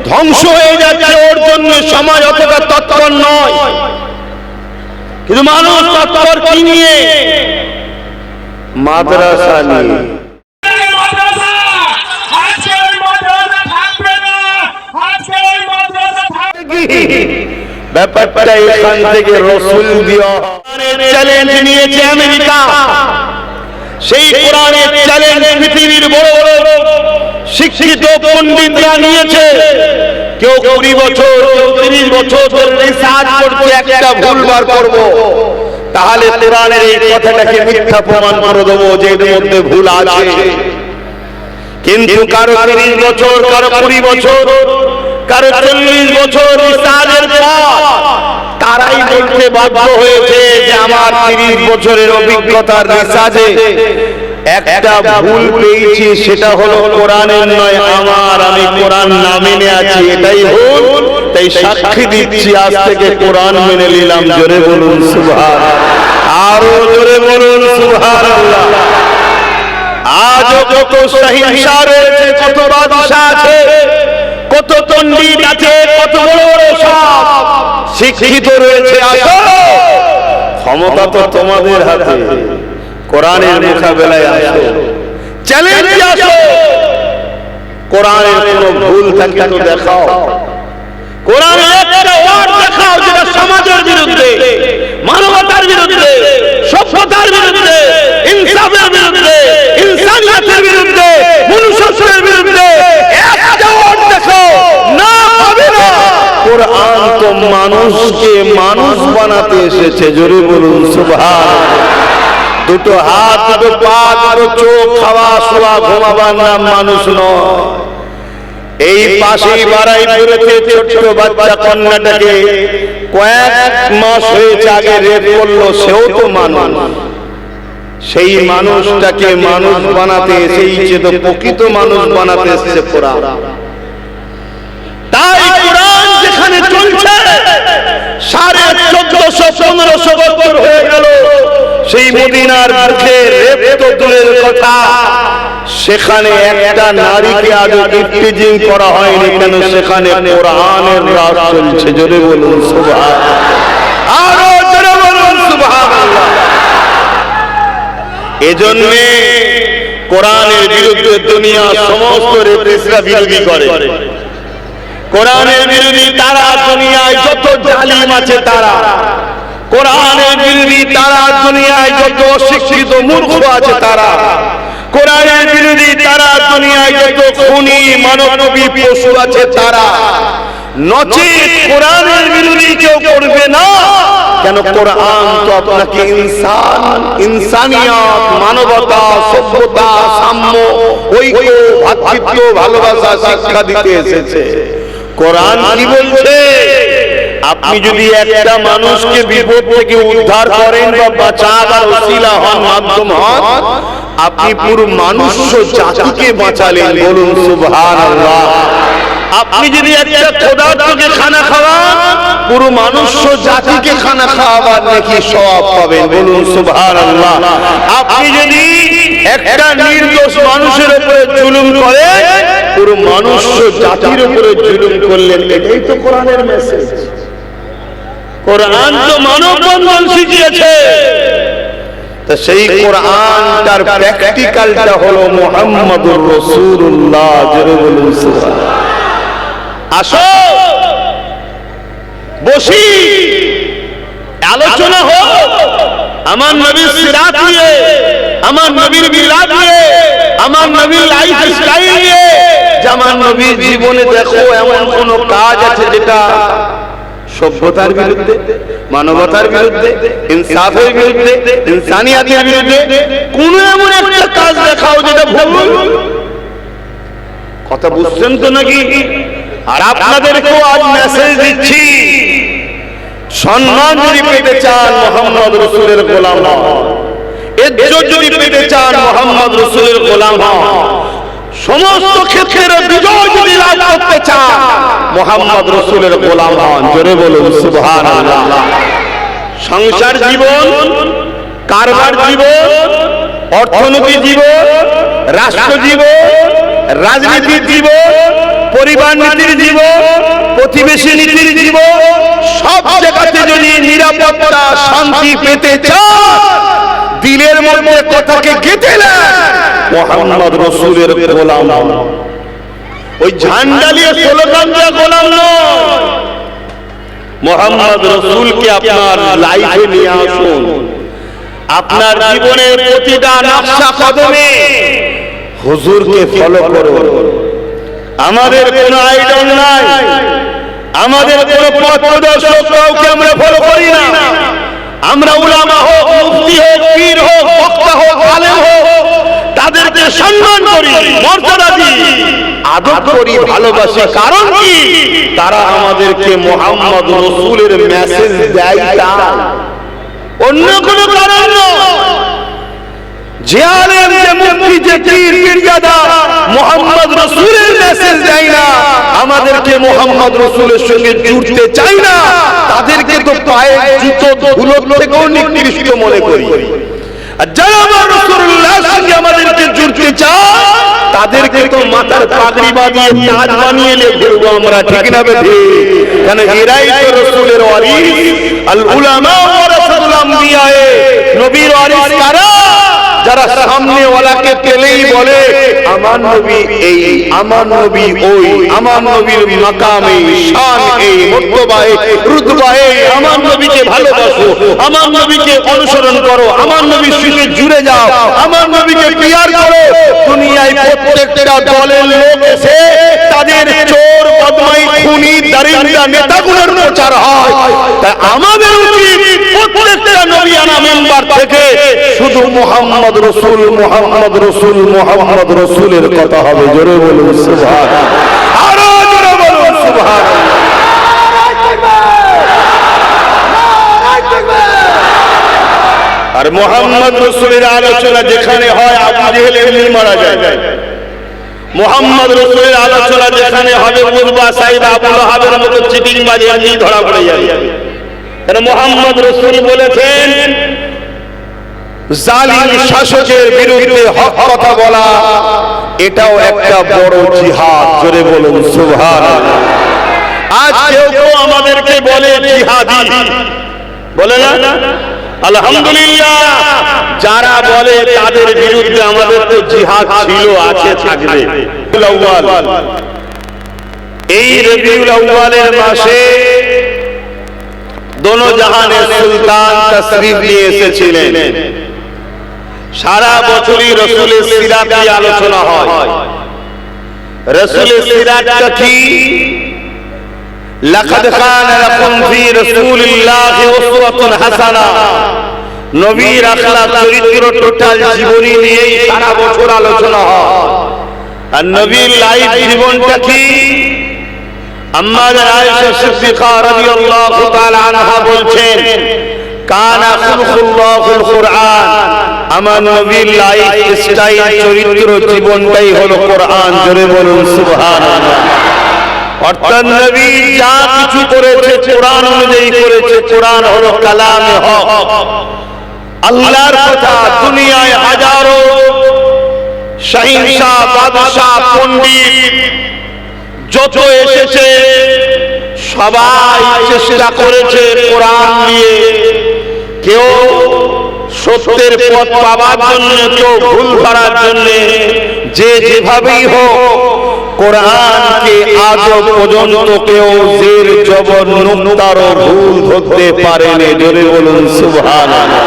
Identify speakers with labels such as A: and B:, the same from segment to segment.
A: ধ্বংস হয়ে যাচ্ছে, ওর জন্য সমাজ অতটা তৎপর নয়। কিন্তু মানুষ তৎপর কি নিয়ে? মাদ্রাসা নিয়ে। ব্যাপারটা এখান থেকে রসুল দিয়া চ্যালেঞ্জ নিয়েছে আমেরিকা। সেই কোরআনের চ্যালেঞ্জ পৃথিবীর বড় বড় শিক্ষিত পণ্ডিতরা নিয়েছে। কেউ 20 বছর, কেউ 30 বছর ধরে রিসার্চ করছে একটা ভুল বার করব, তাহলে কোরআনের এই কথাটাকে মিথ্যা প্রমাণ করে দেবো যে এর মধ্যে ভুল আছে। কিন্তু কারো 30 বছর, কারো 20 বছর, কারো 40 বছর রিসার্চের পর তারাই বলতে বাধ্য হয়েছে যে আমার 30 বছরের অভিজ্ঞতার রিসার্চে একটা ভুল পেয়েছি, সেটা হলো কোরআনের নয় আমার, আমি কোরআন না মেনে আছি, এটাই ভুল। তাই সাক্ষী দিচ্ছি আজ থেকে কোরআন মেনে নিলাম। জোরে বলুন সুবহানাল্লাহ, আরো জোরে বলুন সুবহানাল্লাহ। আজও কত সহিংসা রয়েছে, কত বাদশা আছে, কত পণ্ডিত আছে, কত বড় বড় সব শিক্ষিত রয়েছে। আসো, ক্ষমতা তো তোমাদের হাতে, কোরআনের মোকাবেলায় আসো, চ্যালেঞ্জে আসো। কোরআনের কোনো ভুল থাকে তো দেখাও, কোরআনের একটা ওয়ার্ড দেখাও যেটা সমাজের বিরুদ্ধে, মানবতার বিরুদ্ধে, সভ্যতার বিরুদ্ধে, ইনসাফের বিরুদ্ধে, ইনসানিয়তের বিরুদ্ধে, মনুষ্যত্বের বিরুদ্ধে। একটা ওয়ার্ড দেখাও, না হবে না। কোরআন তো মানুষকে মানুষ বানাতে এসেছে। জোরে বলুন সুবহানাল্লাহ। দুটো হাত, দুটো পা, দুটো চোখ, খাওয়া শোয়া ঘুমাবার নাম মানুষ নয়। এই পাশেই বারাইপুরেতে ছোট্ট বাচ্চা কন্যাটাকে কয়েক মাস হয়েছে আগে রেপ করলো, সেও তো মানুষ। সেই মানুষটাকে মানুষ বানাতে এসেছে, তো প্রকৃত মানুষ বানাতে এসেছে কোরআন। তাই কোরআন যেখানে চলছে 1450-1500 বছর হয়ে গেল, সেই মদিনার বুকে রেপ তো দূরের কথা, সেখানে একটা নারীকে আগে ইফতিজিং করা হয়নি কেন? সেখানে কোরআনের রাজ চলছে। জোরে বলুন সুবহানাল্লাহ, আরো জোরে বলুন সুবহানাল্লাহ। এজন্য কোরআনের বিরুদ্ধে দুনিয়া সমস্ত রেপিস্টরা বিরোধী করে। কোরআনের বিরোধী তারা, দুনিয়ায় যত জালিম আছে তারা, কোরআনের বিরোধী তারা, দুনিয়ায় যত অশিক্ষিত মূর্খ আছে তারা, কোরআনের বিরোধী তারা, দুনিয়ায় যত খুনি মানবী পশু আছে তারা। নচিত কোরআনের বিরোধী কেউ করবে না কেন? কোরআন তো আপনাকে ইনসান, ইনসানিয়ত, মানবতা, সভ্যতা, সাম্য, ঐক্য, ভ্রাতৃত্ব, ভালোবাসা শিক্ষা দিতে এসেছে। কোরআন কি বলছে? আপনি যদি একটা মানুষকে বিপদ থেকে উদ্ধার করেন বা বাঁচাবার ওসিলা হন, মাধ্যম হন, আপনি পুরো মানুষ জাতিকে বাঁচালেন। বলুন সুবহানাল্লাহ। আপনি যদি একটা ক্ষুধার্তকে খানা খাওয়ান, পুরো মানুষ জাতিকে খানা খাওয়াবার নাকি সওয়াব পাবেন। বলুন সুবহানাল্লাহ। আপনি যদি একটা নির্দোষ মানুষের উপরে জুলুম করেন, পুরো মানুষ জাতির উপরে জুলুম করলেন। এটাই তো কোরআনের মেসেজ। কোরআন তো মানব বন্ধন শিখিয়েছে। তো সেই কোরআনটার প্র্যাকটিক্যালটা হলো মুহাম্মাদুর রাসূলুল্লাহ। জোরে বলুন সুবহানাল্লাহ। আসো, বসি, আলোচনা হোক আমার নবীর সিরাত নিয়ে, আমার নবীর মিলাদ নিয়ে, আমার নবীর লাইফ স্টাইল নিয়ে। যে আমার নবীর জীবনে দেখো এমন কোন কাজ আছে যেটা সভ্যতার বিরুদ্ধে, মানবতার বিরুদ্ধে, ইনসাফের বিরুদ্ধে, ইনসানিয়তের বিরুদ্ধে। কোন এমন একটা কাজ দেখাও যেটা ভুল। কথা বুঝছেন তো নাকি? আর আপনাদেরকেও আজ মেসেজ দিচ্ছি, সম্মান যদি পেতে চান মুহাম্মদ রাসূলের গোলাম হন, ইজ্জত যদি পেতে চান মুহাম্মদ রাসূলের গোলাম হন, সমস্ত ক্ষেত্রে বিজয় যদি লাভ করতে চান মুহাম্মদ রাসূলের গোলাম হন। জোরে বলুন সুবহানাল্লাহ। সংসার জীবন, কারবার জীবন, অর্থনৈতিক জীবন, রাষ্ট্র জীবন, রাজনীতির জীবন, পরিবার নীতির জীবন, প্রতিবেশী নীতির জীবন, সব জায়গাতে যদি নিরাপত্তা শান্তি পেতে চান, দিলের মধ্যে কথাকে গেঁথে নেন, মুহাম্মদ রাসূলের গোলাম। ওই ঝান্ডা নিয়ে স্লোগান দেওয়া গোলাম নয়, মুহাম্মদ রাসূলকে আপনার লাইফে নিয়ে আসুন। আপনার জীবনের প্রতিটা নকশা কদমে হুজুরকে ফলো করুন। আমাদের কোনো আইডল নাই, আমাদের কোনো পথ প্রদর্শক কাউকে আমরা ফলো করি না। আমরা উলামা হোক, মুফতি হোক, পীর হোক, বক্তা হোক, আলেম হোক, তাদেরকে সম্মান করি, মর্যাদা দিই, আদব করি, ভালোবাসি। কারণ কি? তারা আমাদেরকে মুহাম্মদ রাসূলের মেসেজ দেয়, অন্য কোনো কারণ নয়। যে আলেম, যে মুফতি, যে পীর, পীরজাদা মুহাম্মদ রাসূলের মেসেজ দেয় না, আমাদেরকে মুহাম্মদ রাসূলের সঙ্গে জুড়তে চাই না, তাদেরকে তো পায়ের জুতো ধুলোর থেকেও নিকৃষ্ট মনে করি। আর যারা আমার রাসূলুল্লাহর সঙ্গে আমাদেরকে জুড়তে চায়, তাদেরকে তো মাথার পাগড়ি বাঁধিয়ে তাজ বানিয়ে ঘুরবো আমরা, ঠিক না বেঠি? কারণ এরাই তো রাসূলের ওয়ারিস। আল উলামা ওয়ারাসাতুল আমবিয়া, নবীর ওয়ারিস কারা? যারা সামনে ওয়ালাকে পেলেই বলে আমার নবী এই, আমার নবী ওই, আমার নবীর মাকাম এই, শান এই, মর্তবা এই, রুতবা এই, আমার নবীকে ভালোবাসো, আমার নবীকে অনুসরণ করো, আমার নবীর সঙ্গে জুড়ে যাও, আমার নবীকে পিয়ার করো। দুনিয়ায় প্রত্যেকটা দলের লোক এসে তাদের চোর, বদমাই, খুনি, দারিদ্র নেতাগুলোর প্রচার হয়। তাই আমাদের উচিত প্রত্যেকটা নবিয়ানা মেম্বার থেকে শুধু মুহাম্মদ রাসূল, মুহাম্মদ রাসূল, মুহাম্মদ রাসূলের কথা হবে। জোরে বলুন সুবহানাল্লাহ, আরো জোরে বলুন সুবহানাল্লাহ। আর মুহাম্মদ রাসূলের আলোচনা যেখানে হয়, আবু জেহেল এমনি মারা যায়। মুহাম্মদ রাসূলের আলোচনা যেখানে হবে, উতবা, সাইদ, আবু লাহাবের মতো চিটিংবাজ এমনি ধরা পড়ে যাবে। কারণ মুহাম্মদ রাসূল বলেছেন, জালিম শাসকের বিরুদ্ধে হক কথা বলা এটাও একটা বড় জিহাদ। জোরে বলুন সুবহানাল্লাহ। আজ কেউ আমাদেরকে বলে জিহাদি, বলে না? আলহামদুলিল্লাহ, যারা বলে তাদের বিরুদ্ধে আমাদের তো জিহাদ ছিল, আছে, থাকবে। এই রবিউল আউয়ালের মাসে দোনো জাহানের সুলতান তশরিফ নিয়ে এসেছিলেন। সারা বছরই রাসূলের সিরাত নিয়ে আলোচনা হয়। রাসূলের সিরাতটা কি? লাকাদ কানা লাকুম ফি রাসূলিল্লাহি উসওয়াতুন হাসানা। নবীর আখলাক, চরিত্র, টোটাল জীবনী নিয়ে সারা বছর আলোচনা হয়। আর নবীর লাইফ জীবনটা কি? আম্মা আয়েশা সিদ্দিকা রাদিয়াল্লাহু তাআলা আনহা বলছেন, কানা খুলুকুল্লাহুল কুরআন। আমার নবীর লাইফ স্টাইল, চরিত্র, জীবনটাই হলো কোরআন। জোরে বলুন সুবহানাল্লাহ। অর্থাৎ নবী যা কিছু করেছে কোরআন অনুযায়ী করেছে। কোরআন হলো কালামে হক, আল্লাহর কথা। দুনিয়ায় হাজারো শাহিনশাহ, বাদশাহ, পণ্ডিত যত এসেছে সবাই চেষ্টা করেছে কোরআন নিয়ে। কেউ সত্যের পথ পাওয়ার জন্য, কেউ ভুল করার জন্য। যে যেভাবেই হোক কোরআনকে আজও পর্যন্ত কেউ জের জবর নুক্তারও ভুল ধরতে পারেনি। জোরে বলুন সুবহানাল্লাহ।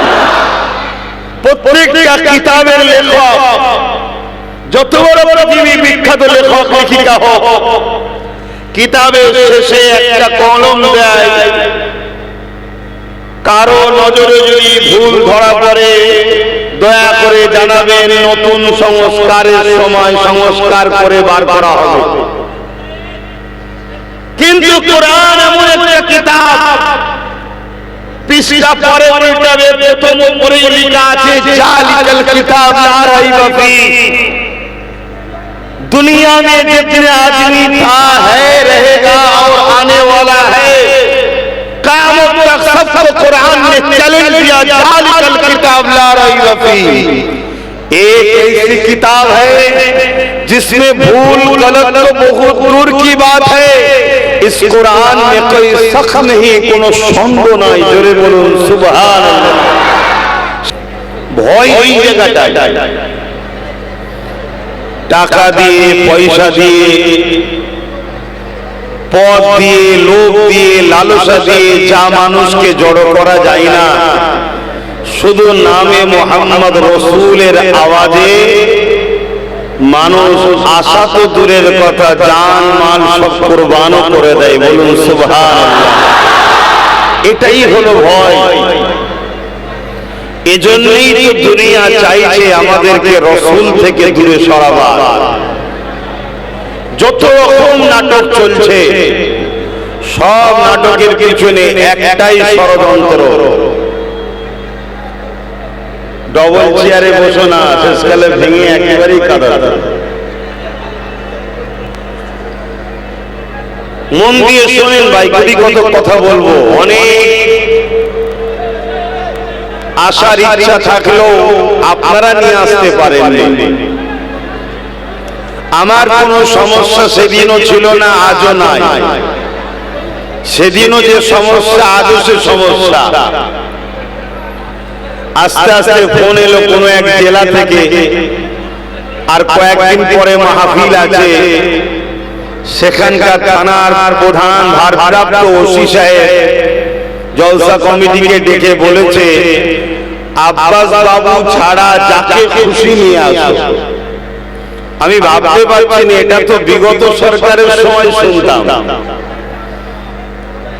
A: প্রত্যেকটা কিতাবের লেখক, যত বড় পৃথিবী বিখ্যাত লেখক লেখিকা হোক, কিতাবের শেষে একটা কলম দেয়। কারো নজরে যদি ভুল ধরা পড়ে দয়া করে জানাবেন, নতুন সংস্কারের সময় সংস্কার করে বার করা হবে। কিন্তু কোরআন এমন একটা কিতাব, পৃষ্ঠা পরে উল্টাবে, প্রথম উপরে লেখা আছে জালিকাল কিতাব লা রাইবা ফি। दुनिया में जितने आदमी था, है, रहेगा और आने वाला है, क़यामत तक सबको कुरान ने चैलेंज दिया, जालिकल किताब ला रैब फी। एक ऐसी किताब है जिसमें भूल गलत तो बहुत दूर की बात है, इस कुरान में कोई शक नहीं, কোনো সন্দেহ নাই। জোরে বলুন সুবহানাল্লাহ। ভয় ওই জায়গাটায়, টাকা দিয়ে, পয়সা দিয়ে, পদ দিয়ে, লোভ দিয়ে, লালসা দিয়ে যা মানুষকে জড়ো করা যায় না, শুধু নামে মুহাম্মদ রাসূলের আওয়াজে মানুষ আশা তো দূরের কথা, জান মাল সব কুরবান করে দেয়। বলুন সুবহানাল্লাহ। এটাই হলো ভয়। এজন্যই তো দুনিয়া চাইছে আমাদেরকে রাসূল থেকে দূরে সরাবার। যত রকম নাটক চলছে, সব নাটকের পিছনে একটাই ষড়যন্ত্র। ডবল চেয়ারে বসো না, শেষকালে ভেঙে একেবারেই কাঁদা। মন দিয়ে শোনেন ভাই, কত কথা বলবো। অনেক আশার ইচ্ছা থাকলেও আপনারা নিয়ে আসতে পারেননি। আমার কোনো সমস্যা সেদিনও ছিল না, আজও নাই। সেদিনও যে সমস্যা, আজও সে সমস্যা। আস্তে আস্তে ফোন এলো কোনো এক জেলা থেকে, আর কয়েকদিন পরে মাহফিল আছে। সেখানকার থানার প্রধান ভারপ্রাপ্ত ওসি সাহেব জলসা কমিটিকে ডেকে বলেছে, আব্বাস বাবু ছাড়া যাকে খুশি নিয়ে আসো। আমি ভাবতে পারছি না, এটা তো বিগত সরকারের সময় শুনতাম।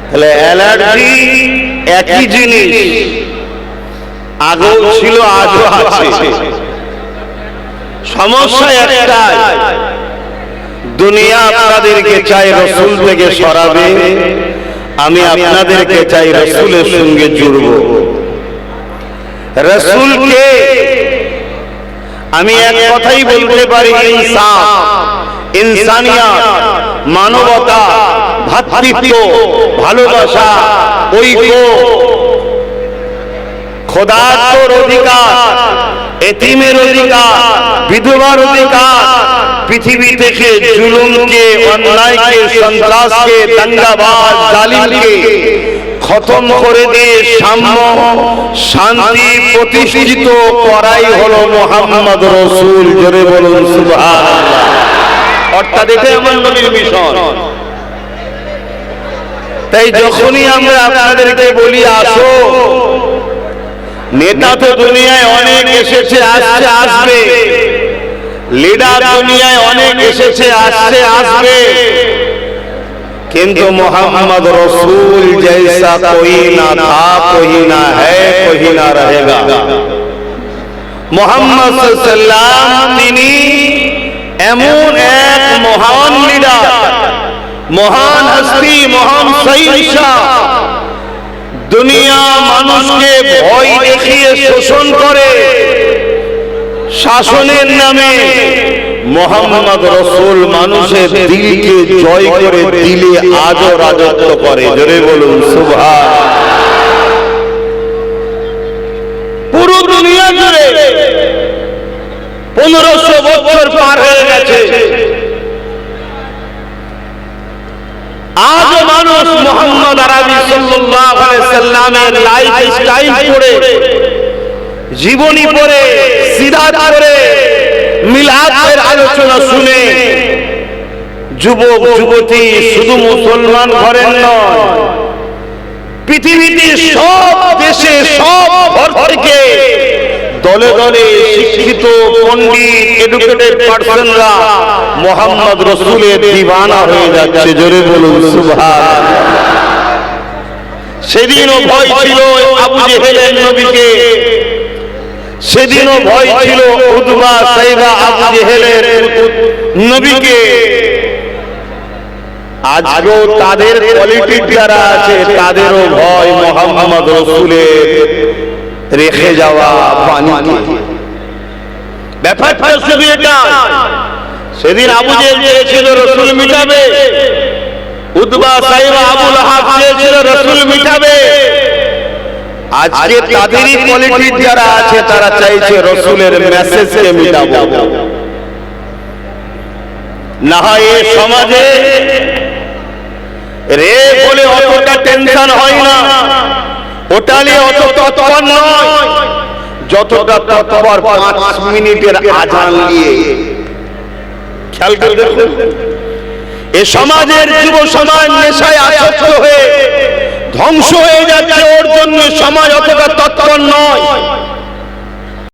A: তাহলে অ্যালার্জি একই জিনিস, আগেও ছিল, আজও আছে। সমস্যা একটাই, দুনিয়া আপনাদেরকে চাই রাসূল থেকে সরাবে, আমি আপনাদেরকে চাই রাসূলের সঙ্গে জুড়ব। রাসূলকে আমি এক কথাই বলতে পারি, ইনসাফ, ইনসানিয়ত, মানবতা, ভ্রাতৃত্ব, ভালোবাসা, ঐক্য, খোদার অধিকার, এতিমের অধিকার, বিধবার অধিকার, পৃথিবী থেকে জুলুমকে, অন্যায়কে, সন্ত্রাসকে, দাঙ্গাবাজ, জালিমকে খতম করে দিয়ে সাম্য, শান্তি প্রতিষ্ঠিত করাই হলো মুহাম্মদ রাসূল। জোরে বলুন সুবহানাল্লাহ। অর্থাৎ এটাই আমার নবীর মিশন। তাই যখনই আমরা আপনাদেরকে বলি আসো, নেতা তো দুনিয়ায় অনেক এসেছে, আসছে, আসবে। লিডার দুনিয়ায় অনেক এসেছে, আসছে, আসবে। কিন্তু মুহাম্মদ রাসূল जैसा कोई ना था, कोई ना है, कोई ना रहेगा। মুহাম্মদ সাল্লাল্লাহু আলাইহি ওয়াসাল্লাম তিনি এমন এক মহান লিডার, মহান হস্তি, মহান সহিংসা। দুনিয়া মানুষকে ভয় দেখিয়ে শোষণ করে, শাসনের নামে মুহাম্মদ রাসূল মানুষের দিলকে জয় করে দিলে আজও রাজত্ব করে। জোরে বলুন সুবহানাল্লাহ। পুরো দুনিয়া জুড়ে 1500 বছর পার হয়ে গেছে, আজও মানুষ মুহাম্মদ আরবি সাল্লাল্লাহু আলাইহি সাল্লামের লাইফ স্টাইল পড়ে, জীবনী পড়ে, সিরাত পড়ে, মিলাদের আলোচনা শুনে যুবক যুবতী শুধু মুসলমান ঘরের নয়, পৃথিবীতে সব দেশে, সব ঘর থেকে দলে দলে শিক্ষিত পণ্ডিত, এডুকেটেড পারসনরা মুহাম্মদ রাসূলের দিওয়ানা হয়ে যাচ্ছে। জোরে বলুন সুবহানাল্লাহ। সেদিনও ভয় ছিল আবু জেহেলের নবীকে, সেদিনও ভয় ছিল উতবা, সাইবা, আবু জেহেলের নবীকে। আজকেও তাদের কোয়ালিটি যারা আছে, তাদেরও ভয় মুহাম্মদ রাসূলের রেখে যাওয়া পানিকে। ব্যাপারটা শুধু এটা, সেদিন আবু জেহেল চেয়েছিল রাসূল মিটাবে, উতবা, সাইবা, আবু লাহাব চেয়েছিল রাসূল মিটাবে। আজকে তাদেরই কোয়ালিটির যারা আছে, তারা চাইছে রাসূলের মেসেজকে মিটাবো। না হয় এই সমাজে, রে বলে অতটা টেনশন হয় না, ওটা নিয়ে অত তৎপর নয় যতটা তৎপর 5 মিনিটের আজান নিয়ে। খেয়াল করে দেখুন, এ সমাজের যুব সমাজ নেশায় আসক্ত হয়ে ধ্বংস হয়ে যাচ্ছে, ওর জন্য সমাজ অতটা তৎপর নয়।